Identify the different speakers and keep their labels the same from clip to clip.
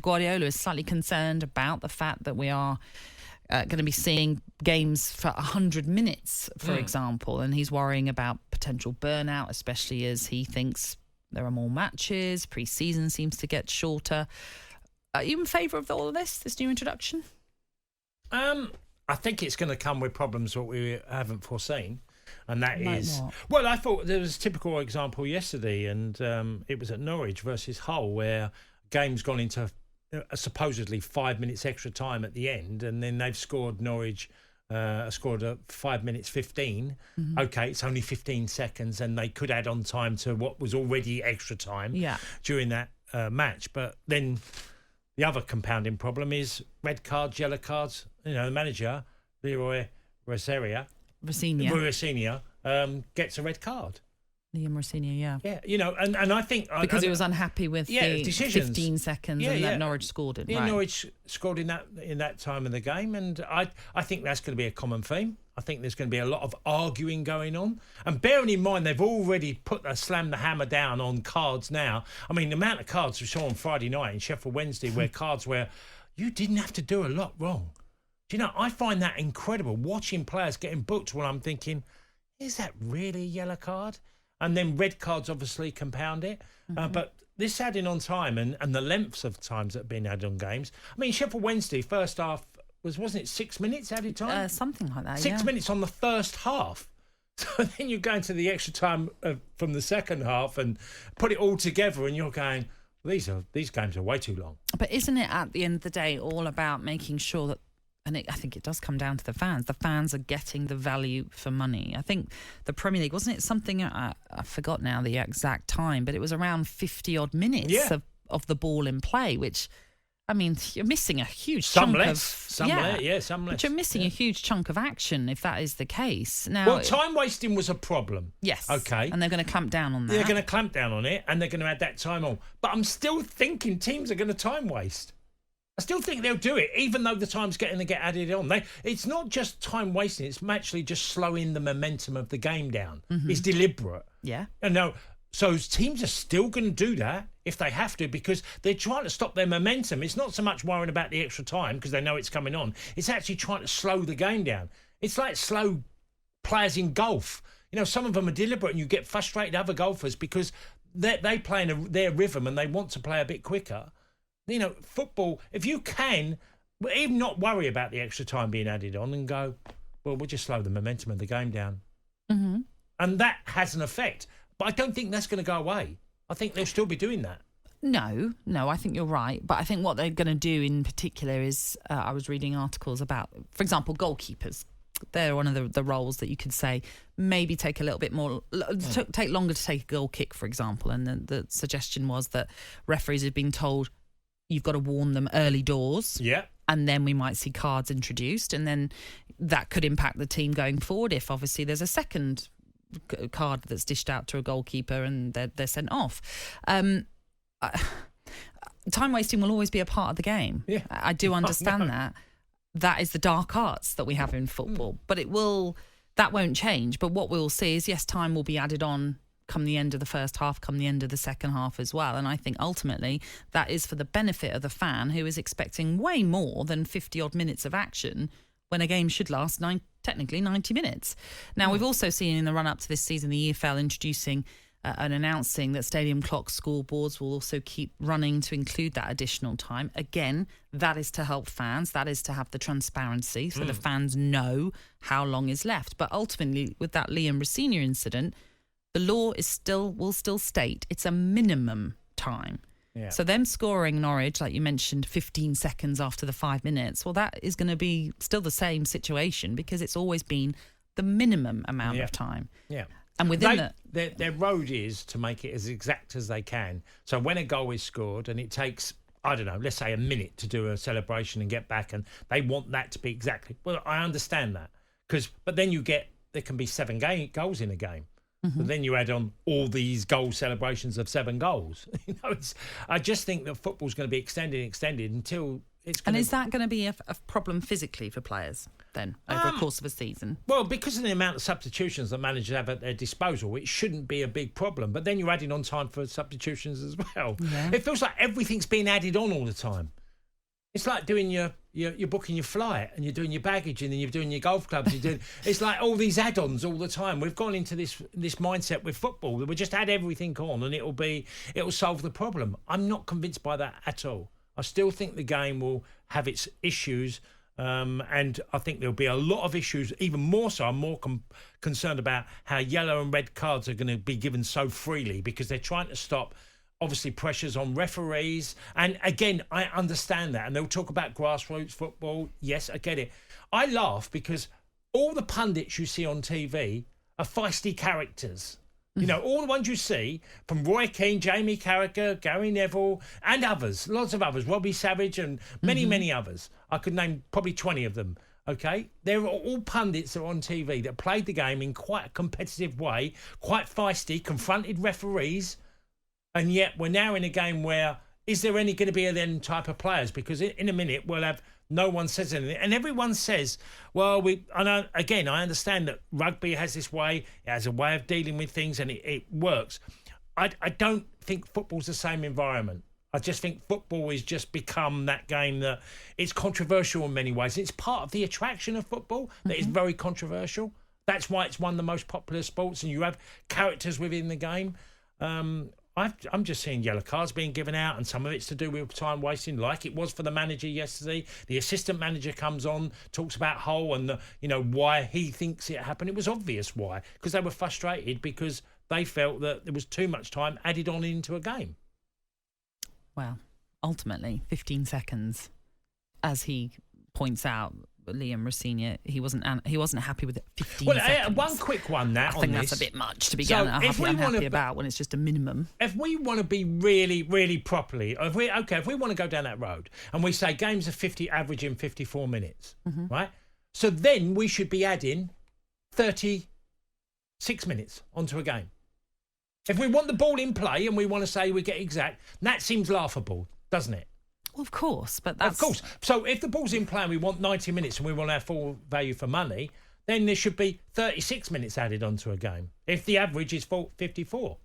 Speaker 1: Guardiola is slightly concerned about the fact that we are going to be seeing games for 100 minutes, for example, and he's worrying about potential burnout, especially as he thinks there are more matches, pre-season seems to get shorter. Are you in favour of all of this new introduction?
Speaker 2: I think it's going to come with problems that we haven't foreseen. And that is...
Speaker 1: What?
Speaker 2: Well, I thought there was a typical example yesterday, and it was at Norwich versus Hull, where game's gone into supposedly 5 minutes extra time at the end, and then they've scored Norwich... scored 5 minutes 15. Okay, it's only 15 seconds, and they could add on time to what was already extra time during that match. But then the other compounding problem is red cards, yellow cards. You know, the manager, Leroy Rosenia, gets a red card.
Speaker 1: Liam Rosenia, yeah.
Speaker 2: Yeah, you know, and I think...
Speaker 1: Because he was unhappy with the
Speaker 2: decisions.
Speaker 1: 15 seconds that Norwich scored in.
Speaker 2: Yeah,
Speaker 1: right.
Speaker 2: Norwich scored in that time of the game, and I think that's going to be a common theme. I think there's going to be a lot of arguing going on. And bearing in mind, they've already slammed the hammer down on cards now. I mean, the amount of cards we saw on Friday night in Sheffield Wednesday where cards where you didn't have to do a lot wrong. Do you know, I find that incredible, watching players getting booked when I'm thinking, is that really a yellow card? And then red cards obviously compound it. But this adding on time and the lengths of times that have been added on games. I mean, Sheffield Wednesday, first half, wasn't it 6 minutes added time?
Speaker 1: Something like that,
Speaker 2: 6 minutes on the first half. So then you go into the extra time from the second half and put it all together and you're going, well, these games are way too long.
Speaker 1: But isn't it at the end of the day all about making sure that, and I think it does come down to the fans are getting the value for money. I think the Premier League, wasn't it something, I forgot now the exact time, but it was around 50 odd minutes of the ball in play, which, I mean, you're missing a huge chunk of...
Speaker 2: Some less.
Speaker 1: But you're missing a huge chunk of action if that is the case. Now,
Speaker 2: well, time wasting was a problem.
Speaker 1: Yes.
Speaker 2: Okay.
Speaker 1: And they're going to clamp down on that.
Speaker 2: They're going to clamp down on it and they're going to add that time on. But I'm still thinking teams are going to time waste. I still think they'll do it, even though the time's getting to get added on. It's not just time wasting, it's actually just slowing the momentum of the game down. It's deliberate.
Speaker 1: Yeah.
Speaker 2: And now, so teams are still going to do that if they have to, because they're trying to stop their momentum. It's not so much worrying about the extra time because they know it's coming on. It's actually trying to slow the game down. It's like slow players in golf. You know, some of them are deliberate and you get frustrated other golfers because they play in their rhythm and they want to play a bit quicker. You know, football, if you can, even not worry about the extra time being added on and go, well, we'll just slow the momentum of the game down. And that has an effect. But I don't think that's going to go away. I think they'll still be doing that.
Speaker 1: No, I think you're right. But I think what they're going to do in particular is, I was reading articles about, for example, goalkeepers. They're one of the roles that you could say maybe take a little bit more, take longer to take a goal kick, for example. And the suggestion was that referees have been told, you've got to warn them early doors.
Speaker 2: Yeah.
Speaker 1: And then we might see cards introduced. And then that could impact the team going forward if obviously there's a second card that's dished out to a goalkeeper and they're sent off. Time wasting will always be a part of the game.
Speaker 2: Yeah.
Speaker 1: I do understand that. That is the dark arts that we have in football. But that won't change. But what we'll see is, yes, time will be added on come the end of the first half, come the end of the second half as well. And I think ultimately that is for the benefit of the fan who is expecting way more than 50 odd minutes of action when a game should last technically 90 minutes. Now, we've also seen in the run-up to this season the EFL introducing and announcing that stadium clock scoreboards will also keep running to include that additional time. Again, that is to help fans. That is to have the transparency so the fans know how long is left. But ultimately, with that Liam Rosenia incident, the law will still state it's a minimum time.
Speaker 2: Yeah.
Speaker 1: So them scoring Norwich, like you mentioned, 15 seconds after the 5 minutes, well, that is going to be still the same situation because it's always been the minimum amount of time.
Speaker 2: Yeah.
Speaker 1: And within
Speaker 2: their road is to make it as exact as they can. So when a goal is scored and it takes, I don't know, let's say a minute to do a celebration and get back, and they want that to be exactly, well, I understand that. But then there can be 7 goals in a game. But then you add on all these goal celebrations of 7 goals. I just think that football's going to be extended until
Speaker 1: And is that going to be a problem physically for players then over the course of a season?
Speaker 2: Well, because of the amount of substitutions that managers have at their disposal, it shouldn't be a big problem. But then you're adding on time for substitutions as well. Yeah. It feels like everything's being added on all the time. It's like doing you're booking your flight and you're doing your baggage and then you're doing your golf clubs. It's like all these add-ons all the time. We've gone into this mindset with football that we just add everything on and it'll solve the problem. I'm not convinced by that at all. I still think the game will have its issues, and I think there'll be a lot of issues. Even more so, I'm more concerned about how yellow and red cards are going to be given so freely because they're trying to stop, obviously, pressures on referees. And again, I understand that. And they'll talk about grassroots football. Yes, I get it. I laugh because all the pundits you see on TV are feisty characters. You know, all the ones you see, from Roy Keane, Jamie Carragher, Gary Neville, and others, lots of others, Robbie Savage and many others. I could name probably 20 of them, okay? They're all pundits that are on TV that played the game in quite a competitive way, quite feisty, confronted referees, and yet we're now in a game where, is there any going to be them type of players? Because in a minute we'll have no one says anything. And everyone says, well, I understand that rugby has this way, it has a way of dealing with things and it works. I don't think football's the same environment. I just think football has just become that game that it's controversial in many ways. It's part of the attraction of football that is very controversial. That's why it's one of the most popular sports and you have characters within the game. I'm just seeing yellow cards being given out and some of it's to do with time wasting, like it was for the manager yesterday. The assistant manager comes on, talks about Hull and why he thinks it happened. It was obvious why, because they were frustrated because they felt that there was too much time added on into a game. Well,
Speaker 1: ultimately, 15 seconds, as he points out, Liam Rossini, he wasn't happy with it. 15 seconds.
Speaker 2: One quick one. I
Speaker 1: think that's a bit much to be unhappy about when it's just a minimum.
Speaker 2: If we want to be really, really properly, if we want to go down that road and we say games are averaging 54 minutes, right? So then we should be adding 36 minutes onto a game. If we want the ball in play and we want to say we get exact, that seems laughable, doesn't it?
Speaker 1: Well, of course, but that's...
Speaker 2: Of course. So if the ball's in play and we want 90 minutes and we want our full value for money, then there should be 36 minutes added onto a game, if the average is 54.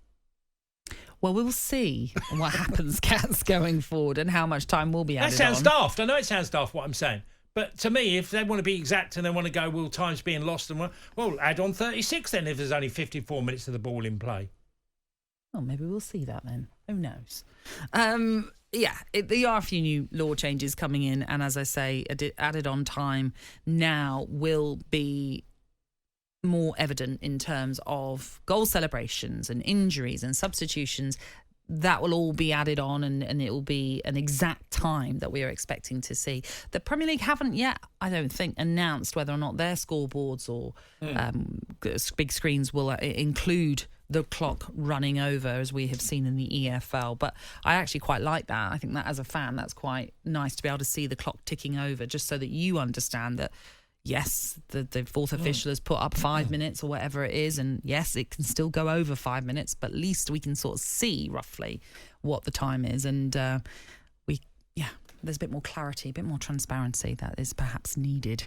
Speaker 1: Well, we'll see what happens, Cats, going forward and how much time will be added on.
Speaker 2: That sounds daft. I know it sounds daft what I'm saying. But to me, if they want to be exact and they want to go, well, time's being lost, and well, add on 36 then if there's only 54 minutes of the ball in play.
Speaker 1: Well, maybe we'll see that then. Who knows? There are a few new law changes coming in, and as I say, added on time now will be more evident in terms of goal celebrations and injuries and substitutions. That will all be added on, and it will be an exact time that we are expecting to see. The Premier League haven't yet, I don't think, announced whether or not their scoreboards or big screens will include the clock running over, as we have seen in the EFL. But I actually quite like that. I think that as a fan, that's quite nice to be able to see the clock ticking over, just so that you understand that, yes, the fourth official has put up 5 minutes or whatever it is, and yes, it can still go over 5 minutes, but at least we can sort of see roughly what the time is. And there's a bit more clarity, a bit more transparency that is perhaps needed.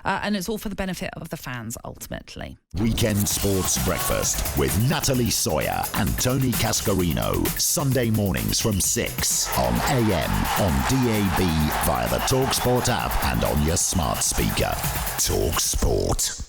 Speaker 1: And it's all for the benefit of the fans, ultimately.
Speaker 3: Weekend Sports Breakfast with Natalie Sawyer and Tony Cascarino. Sunday mornings from 6 on AM, on DAB, via the talkSPORT app and on your smart speaker. talkSPORT.